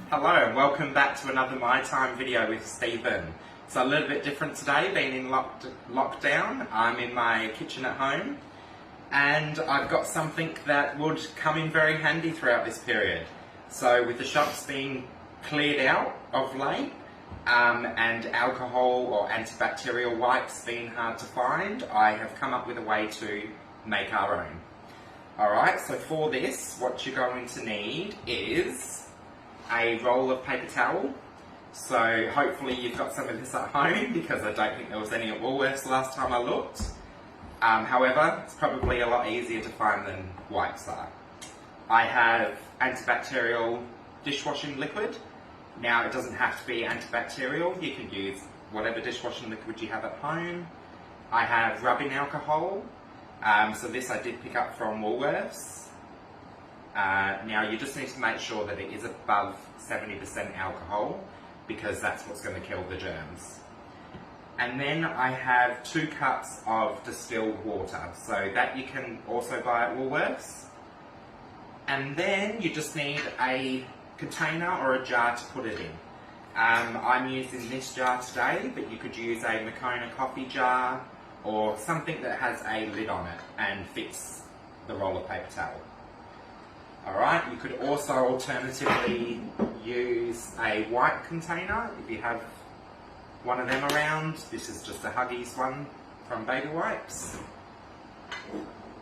Hello and welcome back to another My Time video with Stephen. It's a little bit different today, being in lockdown. I'm in my kitchen at home and I've got something that would come in very handy throughout this period. So with the shops being cleared out of late and alcohol or antibacterial wipes being hard to find, I have come up with a way to make our own. Alright, so for this, what you're going to need is a roll of paper towel. So hopefully you've got some of this at home because I don't think there was any at Woolworths last time I looked. However, it's probably a lot easier to find than wipes are. I have antibacterial dishwashing liquid. Now it doesn't have to be antibacterial, you can use whatever dishwashing liquid you have at home. I have rubbing alcohol. So this I did pick up from Woolworths. Now you just need to make sure that it is above 70% alcohol because that's what's going to kill the germs. And then I have 2 cups of distilled water, so that you can also buy at Woolworths. And then you just need a container or a jar to put it in. I'm using this jar today, but you could use a Makona coffee jar or something that has a lid on it and fits the roll of paper towel. Alright, you could also alternatively use a white container if you have one of them around. This is just a Huggies one from Baby Wipes.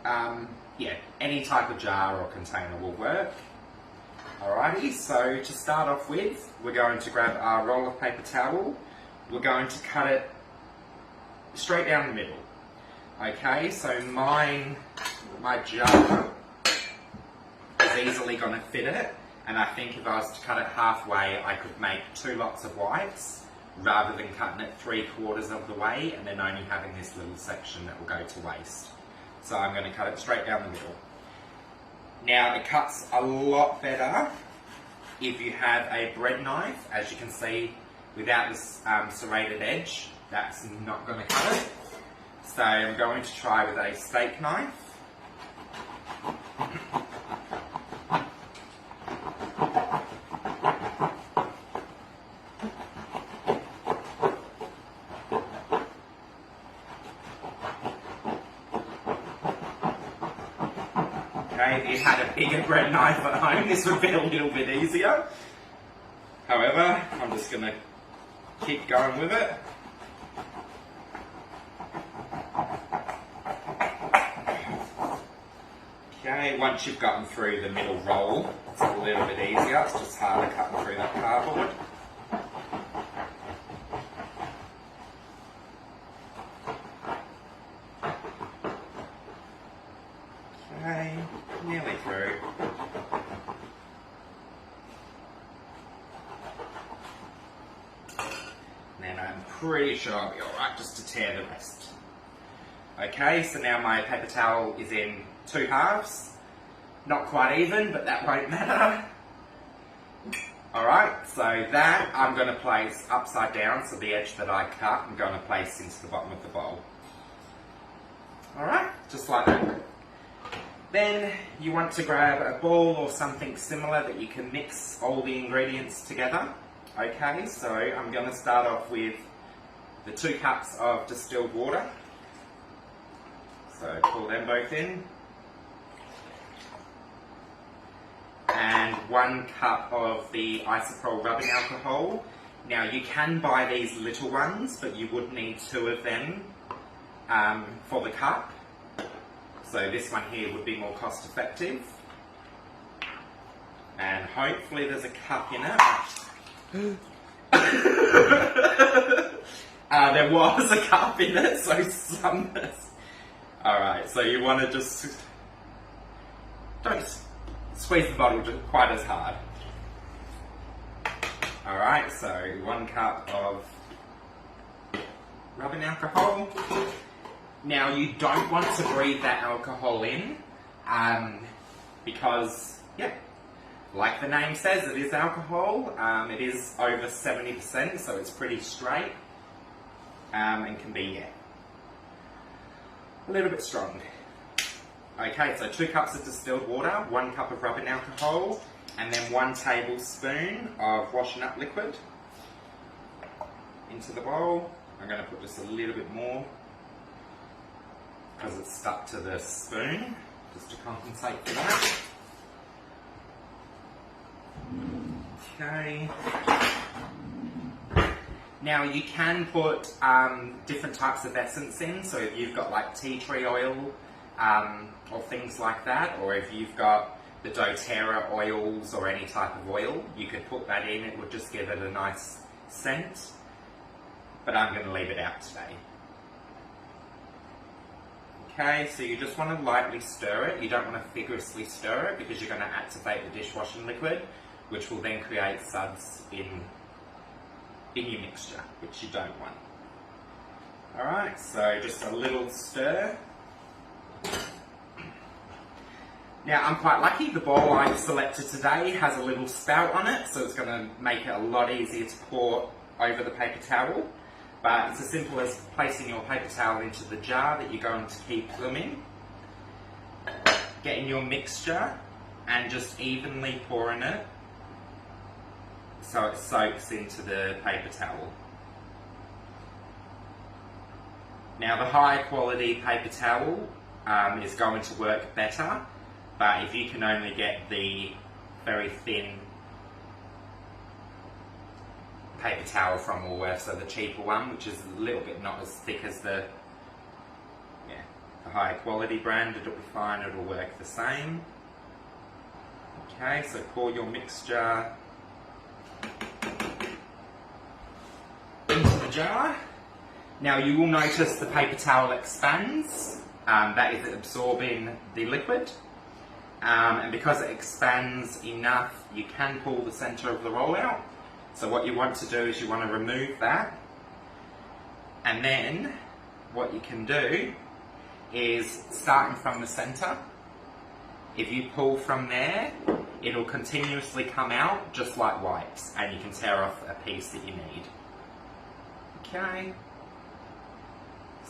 Yeah, any type of jar or container will work. Alrighty, so to start off with, we're going to grab our roll of paper towel. We're going to cut it straight down the middle. Okay, so my jar is easily going to fit it, and I think if I was to cut it halfway I could make 2 lots of wipes rather than cutting it 3/4 of the way and then only having this little section that will go to waste. So I'm going to cut it straight down the middle. Now it cuts a lot better if you have a bread knife. As you can see, without this serrated edge, that's not going to cut it. So I'm going to try with a steak knife. Okay, if you had a bigger bread knife at home, this would be a little bit easier. However, I'm just going to keep going with it. Okay, once you've gotten through the middle roll, it's a little bit easier. It's just harder cutting through that cardboard. Okay, nearly through. And then I'm pretty sure I'll be alright just to tear the rest. Okay, so now my paper towel is in 2 halves. Not quite even, but that won't matter. Alright, so that I'm going to place upside down, so the edge that I cut I'm going to place into the bottom of the bowl. Alright, just like that. Then you want to grab a ball or something similar that you can mix all the ingredients together. Okay, so I'm going to start off with the 2 cups of distilled water. So pour them both in. And 1 cup of the isopropyl rubbing alcohol. Now you can buy these little ones, but you would need 2 of them for the cup. So this one here would be more cost effective. And hopefully there's a cup in it. There was a cup in it, so some... Alright, so you want to just... don't squeeze the bottle quite as hard. Alright, so 1 cup of rubbing alcohol. Now you don't want to breathe that alcohol in because, yeah, like the name says, it is alcohol. It is over 70%, so it's pretty straight and can be, yeah, a little bit strong. Okay, so 2 cups of distilled water, 1 cup of rubbing alcohol, and then 1 tablespoon of washing up liquid into the bowl. I'm going to put just a little bit more because it's stuck to the spoon, just to compensate for that. Okay. Now you can put different types of essence in, so if you've got like tea tree oil or things like that, or if you've got the doTERRA oils or any type of oil, you could put that in. It would just give it a nice scent, but I'm going to leave it out today. Okay, so you just want to lightly stir it. You don't want to vigorously stir it because you're going to activate the dishwashing liquid, which will then create suds in your mixture, which you don't want. Alright, so just a little stir. Now I'm quite lucky, the bowl I've selected today has a little spout on it, so it's going to make it a lot easier to pour over the paper towel. But it's as simple as placing your paper towel into the jar that you're going to keep them in, getting your mixture and just evenly pouring it so it soaks into the paper towel. Now the high quality paper towel is going to work better, but if you can only get the very thin paper towel from Woolworths, so the cheaper one, which is a little bit not as thick as the high quality brand, it'll be fine, it'll work the same. Okay, so pour your mixture into the jar. Now you will notice the paper towel expands, that is absorbing the liquid, and because it expands enough you can pull the centre of the roll out. So what you want to do is you want to remove that, and then what you can do is, starting from the centre, if you pull from there, it'll continuously come out just like wipes, and you can tear off a piece that you need. Okay,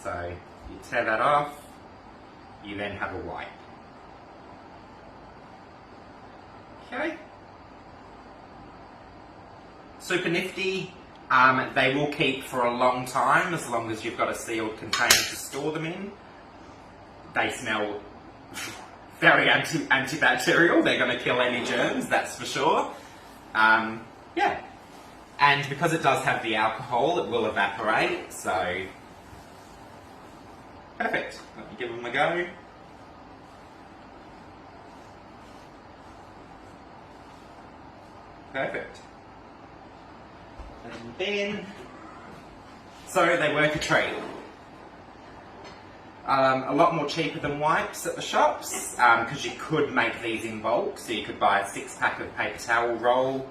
so you tear that off, you then have a wipe. Okay. Super nifty. They will keep for a long time as long as you've got a sealed container to store them in. They smell very antibacterial. They're going to kill any germs, that's for sure. Yeah. And because it does have the alcohol, it will evaporate, so perfect. Let me give them a go. Perfect. And then, so they work a treat. A lot more cheaper than wipes at the shops, because you could make these in bulk, so you could buy a 6-pack of paper towel roll,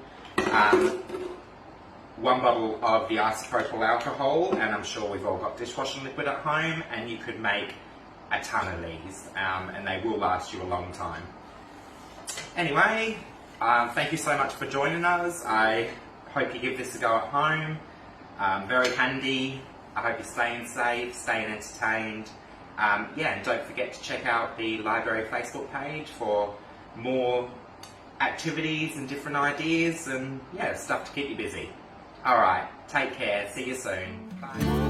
1 bottle of the isopropyl alcohol, and I'm sure we've all got dishwashing liquid at home, and you could make a ton of these, and they will last you a long time. Anyway, thank you so much for joining us. I hope you give this a go at home. Very handy. I hope you're staying safe, staying entertained. Yeah, and don't forget to check out the library Facebook page for more activities and different ideas and stuff to keep you busy. Alright, take care. See you soon. Bye.